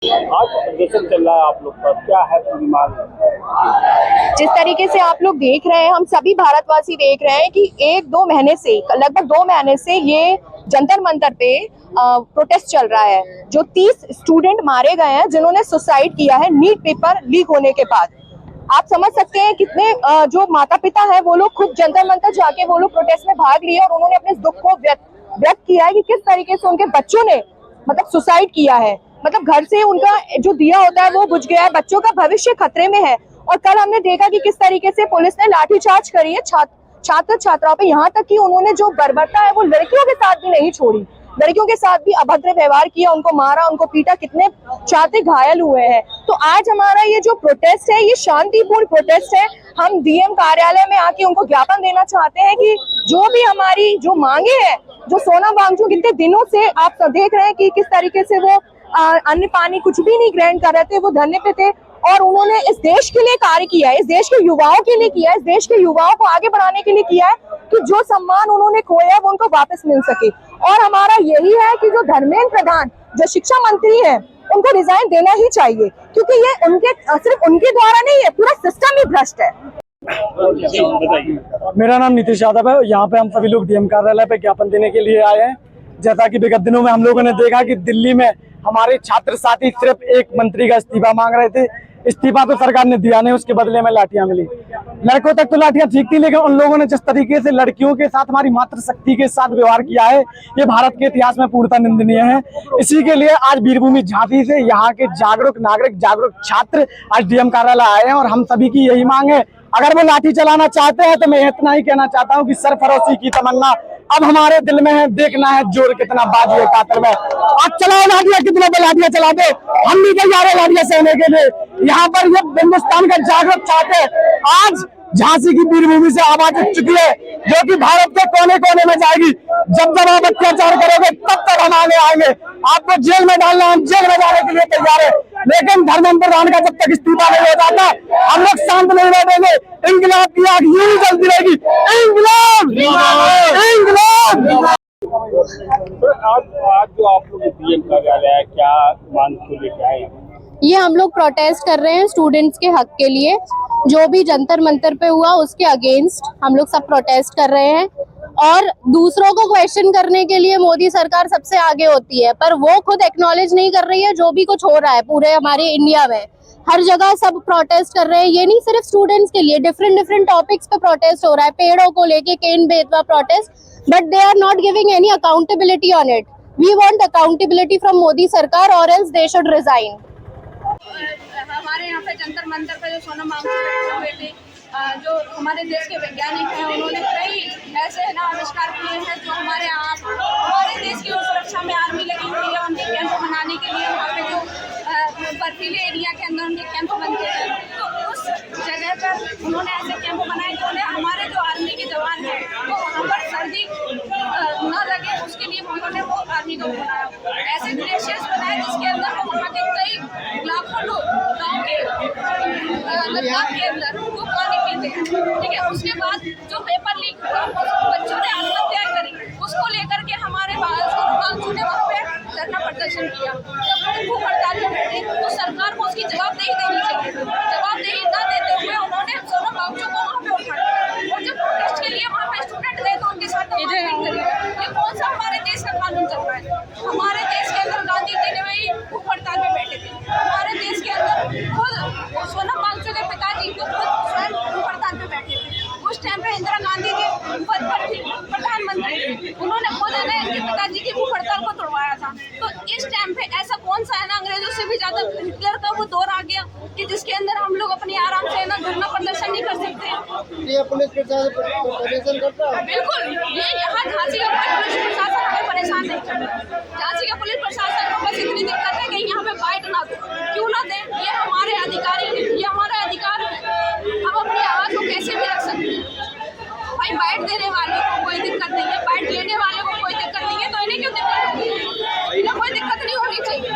आज प्रदर्शन चल रहा है आप लोग का, क्या है पूरी मांग? जिस तरीके से आप लोग देख रहे हैं, हम सभी भारतवासी देख रहे हैं कि एक दो महीने से, लगभग 2 महीने से ये जंतर मंतर पे प्रोटेस्ट चल रहा है। जो 30 स्टूडेंट मारे गए हैं जिन्होंने सुसाइड किया है नीट पेपर लीक होने के बाद। आप समझ सकते हैं कितने जो माता पिता है वो लोग खुद जंतर मंतर जाके वो लोग प्रोटेस्ट में भाग लिए और उन्होंने अपने दुख को व्यक्त किया है कि किस तरीके से उनके बच्चों ने मतलब सुसाइड किया है। मतलब घर से उनका जो दिया होता है वो बुझ गया है, बच्चों का भविष्य खतरे में है। और कल हमने देखा कि किस तरीके से पुलिस ने लाठीचार्ज करी है छात्र छात्राओं पे, यहाँ तक कि उन्होंने जो बर्बरता है वो लड़कियों के साथ भी नहीं छोड़ी, लड़कियों के साथ भी अभद्र व्यवहार किया, उनको मारा, उनको पीटा, कितने छात्र घायल हुए हैं। तो आज हमारा ये जो प्रोटेस्ट है ये शांतिपूर्ण प्रोटेस्ट है। हम डीएम कार्यालय में आके उनको ज्ञापन देना चाहते हैं कि जो भी हमारी जो मांगे हैं, जो सोनम वांगचुक कितने दिनों से आप देख रहे हैं कि किस तरीके से वो अन्न पानी कुछ भी नहीं ग्रहण कर रहे थे, वो धरने पे थे और उन्होंने इस देश के लिए कार्य किया है, इस देश के युवाओं के लिए किया है, इस देश के युवाओं को आगे बढ़ाने के लिए किया है कि जो सम्मान उन्होंने खोया है वो उनको वापस मिल सके। और हमारा यही है कि जो धर्मेंद्र प्रधान जो शिक्षा मंत्री है उनको रिजाइन देना ही चाहिए, क्योंकि ये उनके सिर्फ उनके द्वारा नहीं है, पूरा सिस्टम ही भ्रष्ट है। मेरा नाम नीतीश यादव है। यहाँ पे हम सभी लोग डीएम कार्यालय पे ज्ञापन देने के लिए आए हैं। जैसा कि विगत दिनों में हम लोगों ने देखा कि दिल्ली में हमारे छात्र साथी सिर्फ एक मंत्री का इस्तीफा मांग रहे थे। इस्तीफा तो सरकार ने दिया नहीं, उसके बदले में लाठियां मिली। लड़कों तक तो लाठियां ठीक थी, लेकिन उन लोगों ने जिस तरीके से लड़कियों के साथ, हमारी मातृशक्ति के साथ व्यवहार किया है, ये भारत के इतिहास में पूर्णतः निंदनीय है। इसी के लिए आज वीरभूमि झांसी से यहाँ के जागरूक नागरिक, जागरूक छात्र आज डीएम कार्यालय आए हैं और हम सभी की यही मांग है। अगर वो लाठी चलाना चाहते हैं तो मैं इतना ही कहना चाहता हूँ कि सरफरोशी की तमन्ना अब हमारे दिल में है, देखना है जोर कितना बाजी है कातर में। आज चलाओ लाठियां, कितना लाठियां चला दे, हम भी तैयार है लाठियां सहने के लिए। यहाँ पर ये हिंदुस्तान का जागरूक छात्र आज झांसी की वीरभूमि से आवाज उठ चुकी है, जो कि भारत के कोने कोने में जाएगी। जब जब आप अत्याचार करोगे तब तक हम आगे आएंगे। आपको जेल में डालना, हम जेल में जाने के लिए तैयार है, लेकिन धर्मेंद्र प्रधान का जब तक इस्तीफा नहीं हो जाता हम लोग शांत नहीं बैठेंगे। इंकलाब की आग यूं ही जलती रहेगी। इंकलाब, इंकलाब। आज जो आप लोग डीएम कार्यालय है, क्या मांग को लेकर आए हैं? ये हम लोग प्रोटेस्ट कर रहे हैं स्टूडेंट्स के हक के लिए। जो भी जंतर मंतर पे हुआ उसके अगेंस्ट हम लोग सब प्रोटेस्ट कर रहे हैं। और दूसरों को क्वेश्चन करने के लिए मोदी सरकार सबसे आगे होती है, पर वो खुद एक्नॉलेज नहीं कर रही है जो भी कुछ हो रहा है पूरे हमारे इंडिया में। हर जगह सब प्रोटेस्ट कर रहे हैं। ये नहीं सिर्फ स्टूडेंट्स के लिए, डिफरेंट टॉपिक्स पे प्रोटेस्ट हो रहा है। पेड़ों को लेके Ken Betwa protest, but they are not giving any accountability on it. We want accountability from Modi sarkar और एल्स दे शुड रिजाइन। हमारे यहाँ पे जंतर मंतर पे जो सोनम वांगचुक बैठे हुए थे, जो हमारे देश के वैज्ञानिक हैं, उन्होंने कई ऐसे ना आविष्कार किए हैं जो हमारे देश की सुरक्षा में आर्मी लगी हुई है। उनके कैंप बनाने के लिए वहाँ पे जो बर्फीले एरिया के अंदर उनके कैंप बनते हैं, तो उस जगह पर उन्होंने ऐसे कैंप बनाए जो हमारे जो आर्मी के जवान हैं वो वहाँ पर सर्दी न लगे, उसके लिए उन्होंने वो आर्मी को बनाया। ऐसे ग्लेशियर्स बनाए जिसके अंदर वो वहाँ के कई लाखों लोग गाँव के लद्दाख के अंदर वो पानी पीते हैं, ठीक है। उसके बाद जो पेपर लीक हुआ, बच्चों ने आत्महत्या करी, उसको लेकर के हमारे वांगचुक ने वहाँ पे धरना प्रदर्शन किया। जब भूख हड़ताल में बैठे तो सरकार को उसकी जवाबदेही देनी चाहिए। जवाबदेही न देते हुए उन्होंने सोनम वांगचुक को वहाँ पे उठाया और जब प्रोटेस्ट के लिए वहाँ पे स्टूडेंट गए तो उनके साथ ये कौन सा हमारे देश का कानून चल रहा है? हमारे देश के अंदर गांधी जी ने वही भूख हड़ताल में बैठे थे। हमारे देश के अंदर खुद सोनम वांगचुक के पिताजी तो खुद स्वयं भूख हड़ताल में बैठे थे। उस टाइम पे इंदिरा गांधी जी पद पर थी, प्रधानमंत्री, उन्होंने खुद इनके पिताजी की भूख हड़ताल को तोड़वाया था। तो इस टाइम पे ऐसा कौन सा है ना, अंग्रेजों से भी ज्यादा हिटलर का वो दौर आ गया कि जिसके अंदर हम लोग अपनी आराम से ना धरना प्रदर्शन नहीं कर सकते। ये पुलिस प्रशासन करता है। बिल्कुल, ये यहाँ झांसी का पुलिस प्रशासन हमें परेशान नहीं करता। झांसी का पुलिस प्रशासन को बस इतनी दिक्कत है कि यहाँ पे बाइट ना दे, क्यों ना दे, ये हमारे अधिकारी हैं, ये हमारा अधिकार है। हम अपनी आवाज को कैसे भी रख सकते हैं। भाई बाइट देने वाले को कोई दिक्कत नहीं है, बाइट लेने वाले को कोई दिक्कत नहीं है, तो इन्हें क्यों दिक्कत होगी? इन्हें कोई दिक्कत नहीं होनी चाहिए।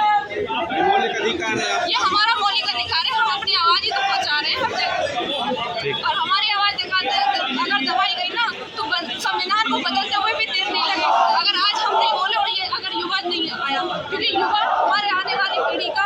मौलिक अधिकार है, ये हमारा मौलिक अधिकार है। हम अपनी आवाज ही तो पहुँचा रहे हैं हर जगह, और हमारी आवाज अगर दबाई गई ना तो संविधान को बदलते हुए भी देर नहीं लगेगा। अगर आज हम नहीं बोले और ये अगर युवा नहीं आया, क्योंकि युवा हमारे आने वाली पीढ़ी का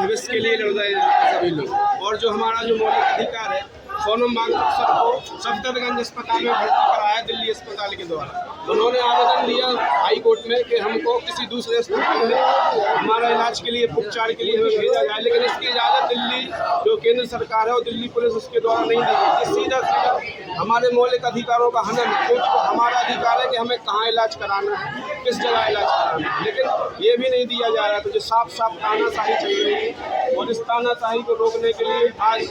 भविष्य के लिए लड़ रहे हैं सभी लोग। और जो हमारा जो मौलिक अधिकार है, सोनम वांगचुक सर को सफदरगंज अस्पताल में भर्ती कराया दिल्ली अस्पताल के द्वारा। उन्होंने आवेदन दिया हाई कोर्ट में कि हमको किसी दूसरे अस्पताल में हमारा इलाज के लिए, उपचार के लिए हमें भेजा जाए, लेकिन इसकी इजाज़त दिल्ली जो केंद्र सरकार है और दिल्ली पुलिस उसके द्वारा नहीं दी गई। सीधा सीधा हमारे मौलिक अधिकारों का हनन है, क्योंकि हमारा अधिकार है कि हमें कहाँ इलाज कराना है, किस जगह इलाज कराना है, लेकिन ये भी नहीं दिया जा रहा है। तो जो साफ साफ तानाशाही चल रही है और इस तानाशाही को रोकने के लिए आज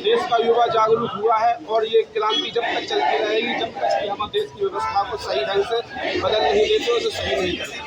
देश का युवा जागरूक हुआ है। और ये क्रांति जब तक चलती रहेगी, जब तक कि हम देश की व्यवस्था को सही ढंग से बदल नहीं देते, उसे सही नहीं करते।